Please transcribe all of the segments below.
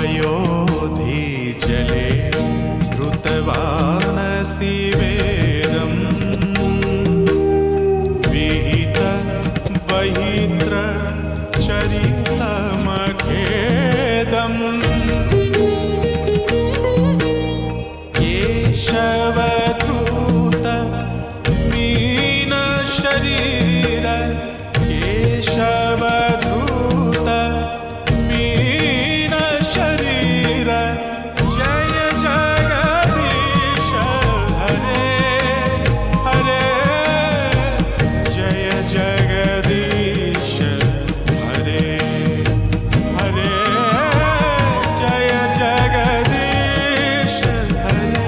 पयोधीजले धृतवानसि वेदम् विहित बहित्र चरितमखेदम् केशवधूत मीन शरीर केशवधूत मीन शरीर जय जगदीश हरे हरे जय जगदीश हरे हरे जय जगदीश हरे।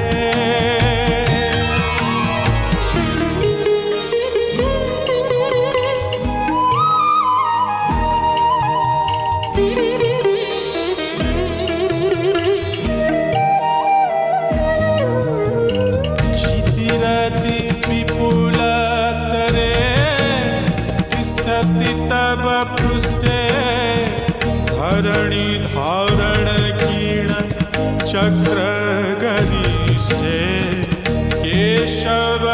क्षितिरति विपुलतरे तिष्ठति तव पृष्ठे धरणि धारण क्षीण चक्र गरिष्ठे केशव